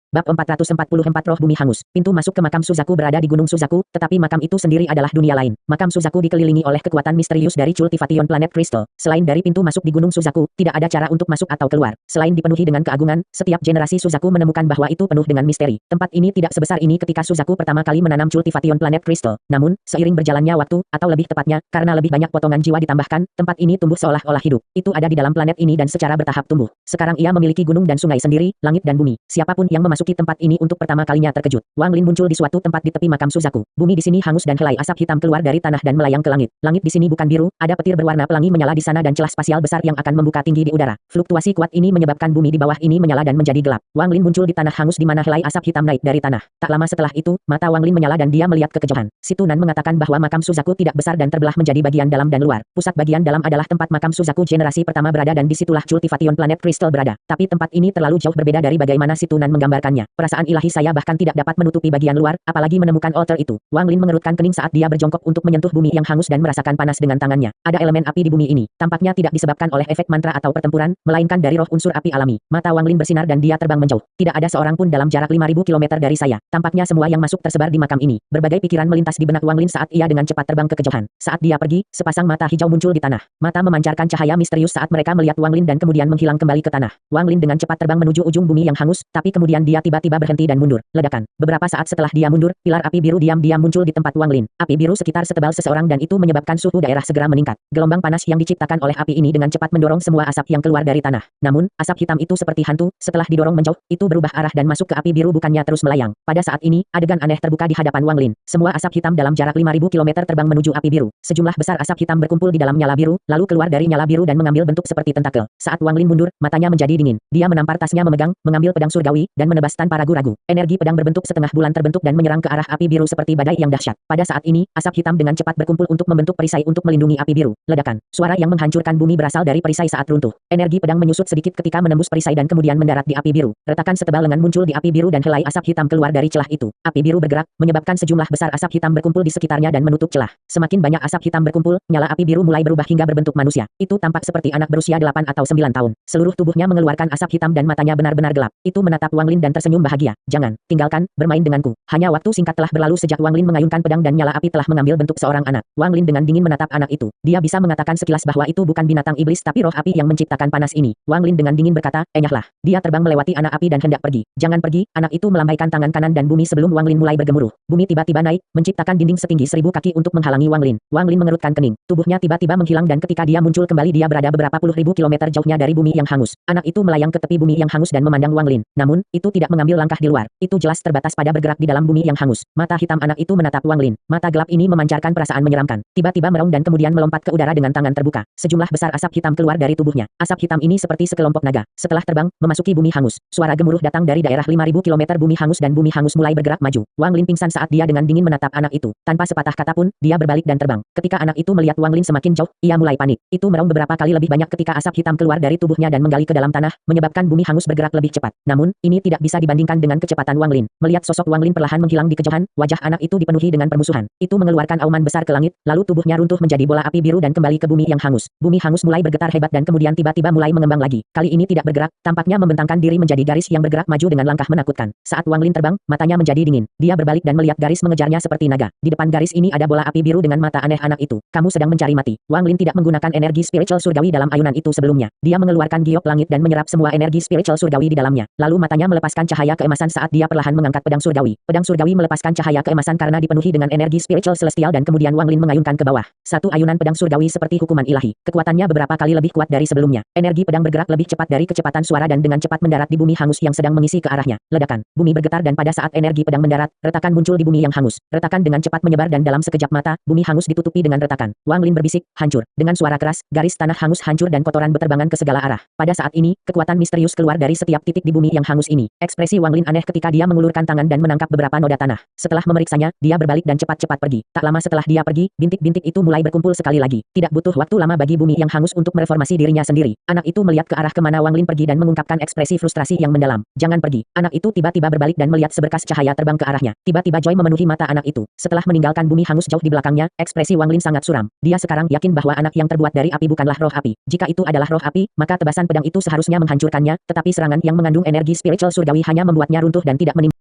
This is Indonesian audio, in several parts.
Bab 444 Roh Bumi Hangus. Pintu masuk ke makam Suzaku berada di Gunung Suzaku, tetapi makam itu sendiri adalah dunia lain. Makam Suzaku dikelilingi oleh kekuatan misterius dari Cultivation Planet Crystal. Selain dari pintu masuk di Gunung Suzaku, tidak ada cara untuk masuk atau keluar. Selain dipenuhi dengan keagungan, setiap generasi Suzaku menemukan bahwa itu penuh dengan misteri. Tempat ini tidak sebesar ini ketika Suzaku pertama kali menanam Cultivation Planet Crystal. Namun, seiring berjalannya waktu, atau lebih tepatnya, karena lebih banyak potongan jiwa ditambahkan, tempat ini tumbuh seolah-olah hidup. Itu ada di dalam planet ini dan secara bertahap tumbuh. Sekarang ia memiliki gunung dan sungai sendiri, langit dan bumi. Siapapun yang memasuki tempat ini untuk pertama kalinya terkejut. Wang Lin muncul di suatu tempat di tepi makam Suzaku. Bumi di sini hangus dan helai asap hitam keluar dari tanah dan melayang ke langit. Langit di sini bukan biru, ada petir berwarna pelangi menyala di sana dan celah spasial besar yang akan membuka tinggi di udara. Fluktuasi kuat ini menyebabkan bumi di bawah ini menyala dan menjadi gelap. Wang Lin muncul di tanah hangus di mana helai asap hitam naik dari tanah. Tak lama setelah itu, mata Wang Lin menyala dan dia melihat ke kejauhan. Si Tunan mengatakan bahwa makam Suzaku tidak besar dan terbelah menjadi bagian dalam dan luar. Pusat bagian dalam adalah tempat makam Suzaku generasi pertama berada dan disitulah Cultivation Planet Crystal berada. Tapi tempat ini terlalu jauh berbeda dari bagaimana si Tunan menggambarkannya. Perasaan ilahi saya bahkan tidak dapat menutupi bagian luar, apalagi menemukan altar itu. Wang Lin mengerutkan kening saat dia berjongkok untuk menyentuh bumi yang hangus dan merasakan panas dengan tangannya. Ada elemen api di bumi ini. Tampaknya tidak disebabkan oleh efek mantra atau pertempuran, melainkan dari roh unsur api alami. Mata Wang Lin bersinar dan dia terbang menjauh. Tidak ada seorang pun dalam jarak 5.000 km dari saya. Tampaknya semua yang masuk tersebar di makam ini. Berbagai pikiran melintas di benak Wang Lin saat ia dengan cepat terbang ke kejauhan. Saat dia pergi, sepasang mata hijau muncul di tanah. Mata memancarkan cahaya misterius saat mereka melihat Wang Lin dan kemudian menghilang kembali ke tanah. Wang Lin dengan cepat terbang menuju ujung bumi yang hangus, tapi kemudian dia tiba-tiba berhenti dan mundur. Ledakan. Beberapa saat setelah dia mundur, pilar api biru diam-diam muncul di tempat Wang Lin. Api biru sekitar setebal seseorang dan itu menyebabkan suhu daerah segera meningkat. Gelombang panas yang diciptakan oleh api ini dengan cepat mendorong semua asap yang keluar dari tanah. Namun, asap hitam itu seperti hantu, setelah didorong menjauh, itu berubah arah dan masuk ke api biru bukannya terus melayang. Pada saat ini, adegan aneh terbuka di hadapan Wang Lin. Semua asap hitam dalam jarak 5.000 km terbang menuju api biru. Sejumlah besar asap hitam berkumpul di dalam nyala biru, lalu keluar dari nyala biru dan mengambil bentuk seperti tentakel. Saat Wang Lin mundur, matanya menjadi dingin. Dia menampar tasnya mengambil pedang surgawi, dan menebas tanpa ragu-ragu. Energi pedang berbentuk setengah bulan terbentuk dan menyerang ke arah api biru seperti badai yang dahsyat. Pada saat ini, asap hitam dengan cepat berkumpul untuk membentuk perisai untuk melindungi api biru. Ledakan. Suara yang menghancurkan bumi berasal dari perisai saat runtuh. Energi pedang menyusut sedikit ketika menembus perisai dan kemudian mendarat di api biru. Retakan setebal lengan muncul di api biru dan helai asap hitam keluar dari celah itu. Api biru bergerak, menyebabkan sejumlah besar asap hitam berkumpul di sekitarnya dan menutup celah. Semakin banyak asap hitam berkumpul, nyala api biru mulai berubah hingga berbentuk manusia. Itu tampak seperti anak berusia 8 atau 9 tahun. Seluruh tubuhnya mengeluarkan asap hitam dan matanya benar-benar gelap. Itu menatap Wang Lin dan tersenyum bahagia. Jangan, tinggalkan, bermain denganku. Hanya waktu singkat telah berlalu sejak Wang Lin mengayunkan pedang dan nyala api telah mengambil bentuk seorang anak. Wang Lin dengan dingin menatap anak itu. Dia bisa mengatakan sekilas bahwa itu bukan binatang iblis tapi roh api yang menciptakan panas ini. Wang Lin dengan dingin berkata, enyahlah. Dia terbang melewati anak api dan hendak pergi. Jangan pergi, anak itu melambaikan tangan kanan dan bumi sebelum Wang Lin mulai bergemuruh. Bumi tiba-tiba naik, menciptakan dinding setinggi 1000 kaki untuk menghalangi Wang Lin. Wang Lin mengerutkan kening. Tubuhnya tiba-tiba menghilang dan ketika dia muncul kembali dia berada beberapa puluh ribu kilometer jauhnya dari bumi yang hangus. Anak itu melayang ke tepi bumi yang hangus dan memandang Wang Lin. Namun, itu tidak mengambil langkah di luar. Itu jelas terbatas pada bergerak di dalam bumi yang hangus. Mata hitam anak itu menatap Wang Lin. Mata gelap ini memancarkan perasaan menyeramkan. Tiba-tiba meraung dan kemudian melompat ke udara dengan tangan terbuka. Sejumlah besar asap hitam keluar dari tubuhnya. Asap hitam ini seperti sekelompok naga. Setelah terbang, memasuki bumi hangus. Suara gemuruh datang dari daerah 5.000 km bumi hangus dan bumi hangus mulai bergerak maju. Wang Lin pingsan saat dia dengan dingin menatap anak itu. Tanpa sepatah kata pun, dia berbalik dan terbang. Ketika anak itu melihat Wang Lin semakin jauh, ia mulai panik. Itu meraung beberapa kali lebih banyak ketika asap hitam keluar dari tubuhnya dan menggali ke dalam tanah, menyebabkan bumi hangus bergerak lebih cepat. Namun, ini tidak bisa dibandingkan dengan kecepatan Wang Lin. Melihat sosok Wang Lin perlahan menghilang di kejauhan, wajah anak itu dipenuhi dengan permusuhan. Itu mengeluarkan auman besar ke langit, lalu tubuhnya runtuh menjadi bola api biru dan kembali ke bumi yang hangus. Bumi hangus mulai bergetar hebat dan kemudian tiba-tiba mulai mengembang lagi. Kali ini tidak bergerak, tampaknya membentangkan diri menjadi garis yang bergerak maju dengan langkah menakutkan. Saat Wang Lin terbang, matanya menjadi dingin. Dia berbalik dan melihat garis mengejarnya seperti naga. Di depan garis ini ada bola api biru dengan mata aneh anak itu. Kamu sedang mencari mati. Wang Lin tidak menggunakan energi spiritual surgawi dalam ayunan itu sebelumnya. Dia mengeluarkan giok langit dan menyerap semua energi spiritual surgawi di dalamnya. Lalu matanya melepaskan cahaya keemasan saat dia perlahan mengangkat pedang surgawi. Pedang surgawi melepaskan cahaya keemasan karena dipenuhi dengan energi spiritual celestial dan kemudian Wang Lin mengayunkan ke bawah. Satu ayunan pedang surgawi seperti hukuman ilahi. Kekuatannya beberapa kali lebih kuat dari sebelumnya. Energi pedang bergerak lebih cepat dari kecepatan suara dan dengan cepat mendarat di bumi hangus yang sedang mengisi ke arahnya. Ledakan. Bumi bergetar dan pada saat energi pedang mendarat, retakan muncul di bumi yang hangus. Retakan dengan cepat menyebar dan dalam sekejap mata, bumi hangus ditutupi dengan retakan. Wang Lin berbisik, hancur. Dengan suara keras, garis tanah hangus hancur dan kotoran berterbangan ke segala arah. Pada saat ini, kekuatan misterius keluar dari setiap titik di bumi yang hangus ini. Ekspresi Wang Lin aneh ketika dia mengulurkan tangan dan menangkap beberapa noda tanah. Setelah memeriksanya, dia berbalik dan cepat-cepat pergi. Tak lama setelah dia pergi, bintik-bintik itu mulai berkumpul sekali lagi. Tidak butuh waktu lama bagi bumi yang hangus untuk mereformasi dirinya sendiri. Anak itu melihat ke arah kemana Wang Lin pergi dan mengungkapkan ekspresi frustrasi yang mendalam. Jangan pergi. Anak itu tiba-tiba berbalik dan melihat seberkas cahaya terbang ke arahnya. Tiba-tiba joy memenuhi mata anak itu. Setelah meninggalkan bumi hangus jauh di belakangnya, ekspresi Wang Lin sangat suram. Dia sekarang yakin bahwa anak yang terbuat dari api bukanlah roh api. Jika itu adalah roh api, maka tebasan pedang itu seharusnya menghancurkannya, tetapi serangan yang mengandung energi spiritual surgawi temui hanya membuatnya runtuh dan tidak menimbulkan.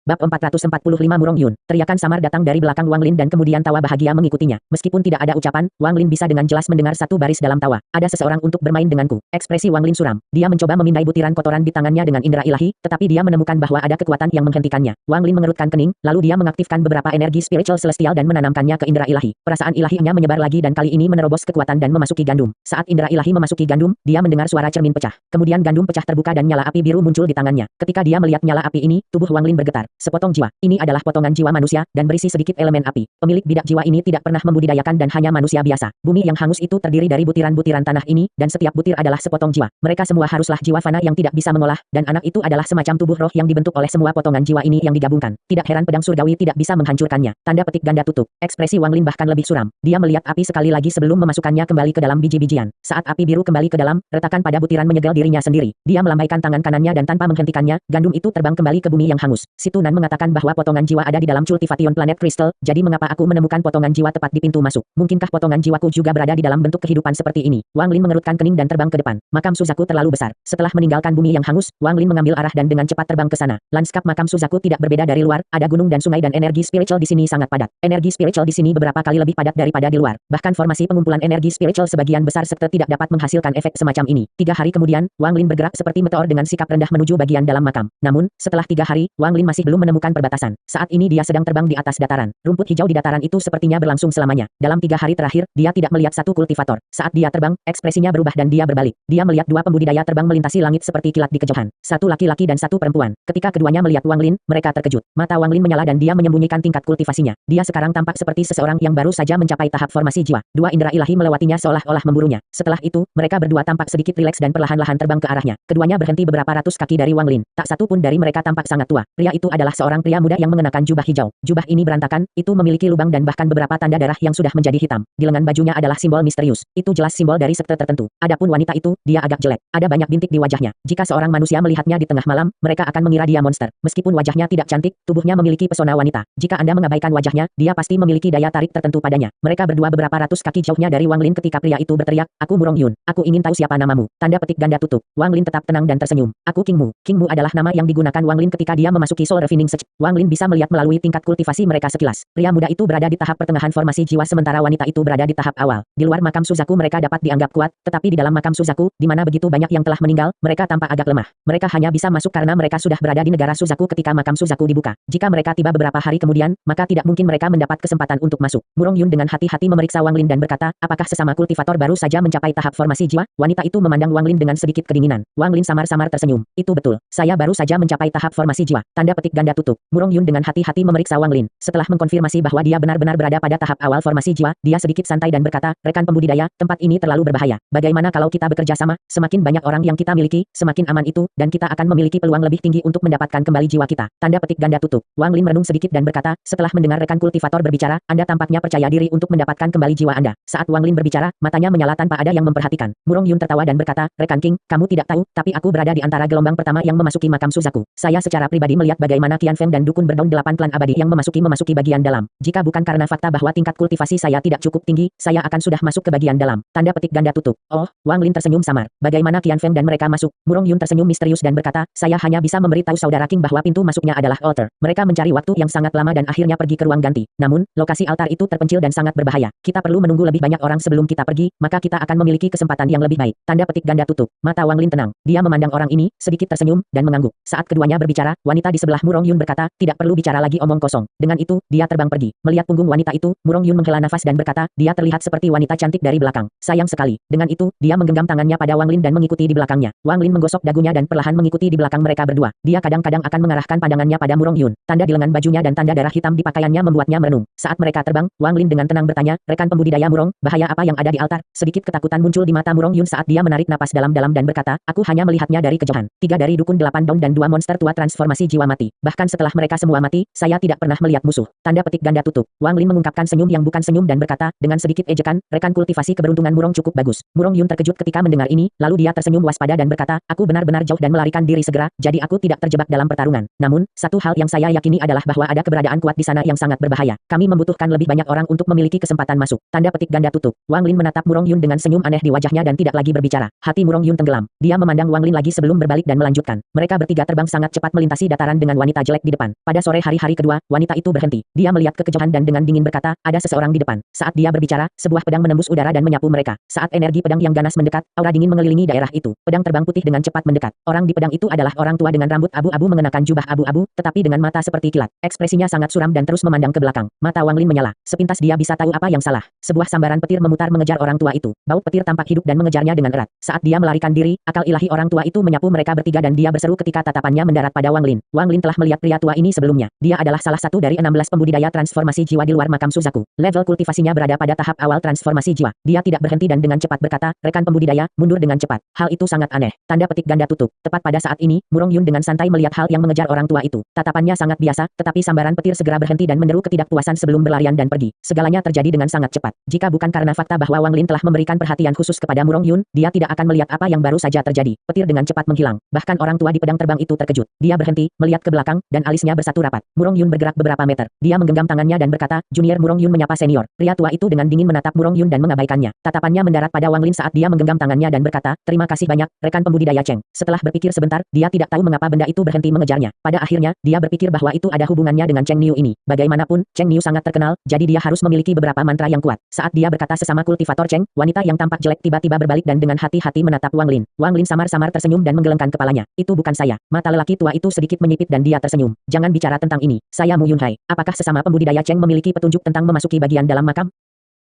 Bab 445 Murong Yun. Teriakan samar datang dari belakang Wang Lin dan kemudian tawa bahagia mengikutinya. Meskipun tidak ada ucapan, Wang Lin bisa dengan jelas mendengar satu baris dalam tawa. Ada seseorang untuk bermain denganku. Ekspresi Wang Lin suram. Dia mencoba memindai butiran kotoran di tangannya dengan indera ilahi, tetapi dia menemukan bahwa ada kekuatan yang menghentikannya. Wang Lin mengerutkan kening, lalu dia mengaktifkan beberapa energi spiritual celestial dan menanamkannya ke indera ilahi. Perasaan ilahinya menyebar lagi dan kali ini menerobos kekuatan dan memasuki gandum. Saat indera ilahi memasuki gandum, dia mendengar suara cermin pecah. Kemudian gandum pecah terbuka dan nyala api biru muncul di tangannya. Ketika dia melihat nyala api ini, tubuh Wang Lin bergetar. Sepotong jiwa. Ini adalah potongan jiwa manusia, dan berisi sedikit elemen api. Pemilik bidak jiwa ini tidak pernah membudidayakan dan hanya manusia biasa. Bumi yang hangus itu terdiri dari butiran-butiran tanah ini, dan setiap butir adalah sepotong jiwa. Mereka semua haruslah jiwa fana yang tidak bisa mengolah, dan anak itu adalah semacam tubuh roh yang dibentuk oleh semua potongan jiwa ini yang digabungkan. Tidak heran pedang surgawi tidak bisa menghancurkannya. Tanda petik ganda tutup. Ekspresi Wang Lin bahkan lebih suram. Dia melihat api sekali lagi sebelum memasukkannya kembali ke dalam biji-bijian. Saat api biru kembali ke dalam, retakan pada butiran menyegel dirinya sendiri. Dia melambaikan tangan kanannya dan tanpa menghentikannya, gandum itu terbang kembali ke bumi yang hangus. Si Tunan mengatakan bahwa potongan jiwa ada di dalam Cultivation Planet Crystal, jadi mengapa aku menemukan potongan jiwa tepat di pintu masuk? Mungkinkah potongan jiwaku juga berada di dalam bentuk kehidupan seperti ini? Wang Lin mengerutkan kening dan terbang ke depan. Makam Suzaku terlalu besar. Setelah meninggalkan bumi yang hangus, Wang Lin mengambil arah dan dengan cepat terbang ke sana. Lanskap makam Suzaku tidak berbeda dari luar, ada gunung dan sungai dan energi spiritual di sini sangat padat. Energi spiritual di sini beberapa kali lebih padat daripada di luar. Bahkan formasi pengumpulan energi spiritual sebagian besar sekte tidak dapat menghasilkan efek semacam ini. 3 hari kemudian, Wang Lin bergerak seperti meteor dengan sikap rendah menuju bagian dalam makam. Namun, setelah 3 hari, Wang Lin masih belum menemukan perbatasan. Saat ini dia sedang terbang di atas dataran. Rumput hijau di dataran itu sepertinya berlangsung selamanya. Dalam 3 hari terakhir, dia tidak melihat satu kultivator. Saat dia terbang, ekspresinya berubah dan dia berbalik. Dia melihat 2 pembudidaya terbang melintasi langit seperti kilat di kejauhan. Satu laki-laki dan satu perempuan. Ketika keduanya melihat Wang Lin, mereka terkejut. Mata Wang Lin menyala dan dia menyembunyikan tingkat kultivasinya. Dia sekarang tampak seperti seseorang yang baru saja mencapai tahap formasi jiwa. 2 indera ilahi melewatinya seolah-olah memburunya. Setelah itu, mereka berdua tampak sedikit rileks dan perlahan-lahan terbang ke arahnya. Keduanya berhenti beberapa ratus kaki dari Wang Lin. Tak satu pun dari mereka tampak sangat tua. Pria itu adalah seorang pria muda yang mengenakan jubah hijau. Jubah ini berantakan, itu memiliki lubang dan bahkan beberapa tanda darah yang sudah menjadi hitam. Di lengan bajunya adalah simbol misterius. Itu jelas simbol dari sekte tertentu. Adapun wanita itu, dia agak jelek. Ada banyak bintik di wajahnya. Jika seorang manusia melihatnya di tengah malam, mereka akan mengira dia monster. Meskipun wajahnya tidak cantik, tubuhnya memiliki pesona wanita. Jika Anda mengabaikan wajahnya, dia pasti memiliki daya tarik tertentu padanya. Mereka berdua beberapa ratus kaki jauhnya dari Wang Lin ketika pria itu berteriak, "Aku Murong Yun. Aku ingin tahu siapa namamu." Tanda petik ganda tutup. Wang Lin tetap tenang dan tersenyum. "Aku King Mu." King Mu adalah nama yang digunakan Wang Lin ketika dia memasuki Soul Refining Stage. Wang Lin bisa melihat melalui tingkat kultivasi mereka sekilas. Pria muda itu berada di tahap pertengahan formasi jiwa sementara wanita itu berada di tahap awal. Di luar makam Suzaku mereka dapat dianggap kuat, tetapi di dalam makam Suzaku, di mana begitu banyak yang telah meninggal, mereka tampak agak lemah. Mereka hanya bisa masuk karena mereka sudah berada di negara Suzaku ketika makam Suzaku dibuka. Jika mereka tiba beberapa hari kemudian, maka tidak mungkin mereka mendapat kesempatan untuk masuk. Murong Yun dengan hati-hati memeriksa Wang Lin dan berkata, "Apakah sesama kultivator baru saja mencapai tahap formasi jiwa?" Wanita itu memandang Wang Lin dengan sedikit kedinginan. Wang Lin samar-samar tersenyum. "Itu betul. Saya baru saja mencapai tahap formasi jiwa." Tanda petik ganda tutup. Murong Yun dengan hati-hati memeriksa Wang Lin. Setelah mengkonfirmasi bahwa dia benar-benar berada pada tahap awal formasi jiwa, dia sedikit santai dan berkata, "Rekan pembudidaya, tempat ini terlalu berbahaya. Bagaimana kalau kita bekerja sama? Semakin banyak orang yang kita miliki, semakin aman itu, dan kita akan memiliki peluang lebih tinggi untuk mendapatkan kembali jiwa kita." Tanda petik ganda tutup. Wang Lin merenung sedikit dan berkata, "Setelah mendengar rekan kultivator berbicara, Anda tampaknya percaya diri untuk mendapatkan kembali jiwa Anda." Saat Wang Lin berbicara, matanya menyala tanpa ada yang memperhatikan. Murong Yun tertawa dan berkata, "Rekan King, kamu tidak tahu, tapi aku berada di antara gelombang pertama yang memasuki makam Suzaku. Saya secara pribadi melihat bagaimana Qian Feng dan dukun berdaun 8 klan abadi yang memasuki bagian dalam. Jika bukan karena fakta bahwa tingkat kultivasi saya tidak cukup tinggi, saya akan sudah masuk ke bagian dalam." Tanda petik ganda tutup. "Oh," Wang Lin tersenyum samar. "Bagaimana Qian Feng dan mereka masuk?" Murong Yun tersenyum misterius dan berkata, "Saya hanya bisa memberitahu saudara King bahwa pintu masuknya adalah altar. Mereka mencari waktu yang sangat lama dan akhirnya pergi ke ruang ganti. Namun, lokasi altar itu terpencil dan sangat berbahaya. Kita perlu menunggu lebih banyak orang sebelum kita pergi, maka kita akan memiliki kesempatan yang lebih baik." Tanda petik ganda tutup. Mata Wang Lin tenang. Dia memandang orang ini, sedikit tersenyum, dan mengangguk. Saat keduanya berbicara, wanita di sebelah Murong Yun berkata, "Tidak perlu bicara lagi omong kosong." Dengan itu, dia terbang pergi. Melihat punggung wanita itu, Murong Yun menghela nafas dan berkata, "Dia terlihat seperti wanita cantik dari belakang. Sayang sekali." Dengan itu, dia menggenggam tangannya pada Wang Lin dan mengikuti di belakangnya. Wang Lin menggosok dagunya dan perlahan mengikuti di belakang mereka berdua. Dia kadang-kadang akan mengarahkan pandangannya pada Murong Yun. Tanda di lengan bajunya dan tanda darah hitam di pakaiannya membuatnya merenung. Saat mereka terbang, Wang Lin dengan tenang bertanya, "Rekan pembudidaya Murong, bahaya apa yang ada di altar?" Sedikit ketakutan muncul di mata Murong Yun saat dia menarik napas dalam-dalam dan berkata, "Aku hanya melihatnya dari kejauhan. 3 dari dukun 8 daun dan 2 monster tua transformasi jiwa mati. Bahkan setelah mereka semua mati, saya tidak pernah melihat musuh. Tanda petik ganda tutup. Wang Lin mengungkapkan senyum yang bukan senyum dan berkata, dengan sedikit ejekan, rekan kultivasi keberuntungan Murong cukup bagus. Murong Yun terkejut ketika mendengar ini, lalu dia tersenyum waspada dan berkata, aku benar-benar jauh dan melarikan diri segera, jadi aku tidak terjebak dalam pertarungan. Namun, satu hal yang saya yakini adalah bahwa ada keberadaan kuat di sana yang sangat berbahaya. Kami membutuhkan lebih banyak orang untuk memiliki kesempatan masuk. Tanda petik ganda tutup. Wang Lin menatap Murong Yun dengan senyum aneh di wajahnya dan tidak lagi berbicara. Hati Murong Yun tenggelam. Dia memandang Wang Lin lagi sebelum berbalik dan melanjutkan. Mereka bertiga terbang sangat cepat melintasi dataran dengan wanita jelek di depan. Pada sore hari kedua, wanita itu berhenti. Dia melihat ke kejauhan dan dengan dingin berkata, ada seseorang di depan. Saat dia berbicara, sebuah pedang menembus udara dan menyapu mereka. Saat energi pedang yang ganas mendekat, aura dingin mengelilingi daerah itu. Pedang terbang putih dengan cepat mendekat. Orang di pedang itu adalah orang tua dengan rambut abu-abu mengenakan jubah abu-abu, tetapi dengan mata seperti kilat. Ekspresinya sangat suram dan terus memandang ke belakang. Mata Wang Lin menyala. Sepintas dia bisa tahu apa yang salah. Sebuah sambaran petir memutar mengejar orang tua itu. Bau petir tampak hidup dan mengejarnya dengan erat. Saat dia melarikan diri, akal ilahi orang tua itu menyapu mereka bertiga dan dia berseru ketika tatapannya mendarat pada Wang Lin. Wang Lin telah melihat pria tua ini sebelumnya. Dia adalah salah satu dari 16 pembudidaya transformasi jiwa di luar makam Suzaku. Level kultivasinya berada pada tahap awal transformasi jiwa. Dia tidak berhenti dan dengan cepat berkata, rekan pembudidaya, mundur dengan cepat. Hal itu sangat aneh. Tanda petik ganda tutup. Tepat pada saat ini, Murong Yun dengan santai melihat hal yang mengejar orang tua itu. Tatapannya sangat biasa, tetapi sambaran petir segera berhenti dan menderu ketidakpuasan sebelum berlarian dan pergi. Segalanya terjadi dengan sangat cepat. Jika bukan karena fakta bahwa Wang Lin telah memberikan perhatian khusus kepada Murong Yun, dia tidak akan melihat apa yang baru saja terjadi. Petir dengan cepat menghilang. Bahkan orang tua di pedang terbang itu terkejut. Dia berhenti, melihat ke belakang, dan alisnya bersatu rapat. Murong Yun bergerak beberapa meter. Dia menggenggam tangannya dan berkata, Junior. Murong Yun menyapa senior. Pria tua itu dengan dingin menatap Murong Yun dan mengabaikannya. Tatapannya mendarat pada Wang Lin saat dia menggenggam tangannya dan berkata, terima kasih banyak, rekan pembudidaya Cheng. Setelah berpikir sebentar, dia tidak tahu mengapa benda itu berhenti mengejarnya. Pada akhirnya, dia berpikir bahwa itu ada hubungannya dengan Cheng Niu ini. Bagaimanapun, Cheng Niu sangat terkenal, jadi dia harus memiliki beberapa mantra yang kuat. Saat dia berkata sesama kultivator Cheng, wanita yang tampak jelek tiba-tiba berbalik dan dengan hati-hati menatap Wang Lin. Wang Lin samar-samar tersenyum dan menggelengkan kepalanya. Itu bukan saya. Mata lelaki tua itu sedikit menyipit dan dia tersenyum. Jangan bicara tentang ini. Saya Mu Yunhai. Apakah sesama pembudidaya Cheng memiliki petunjuk tentang memasuki bagian dalam makam?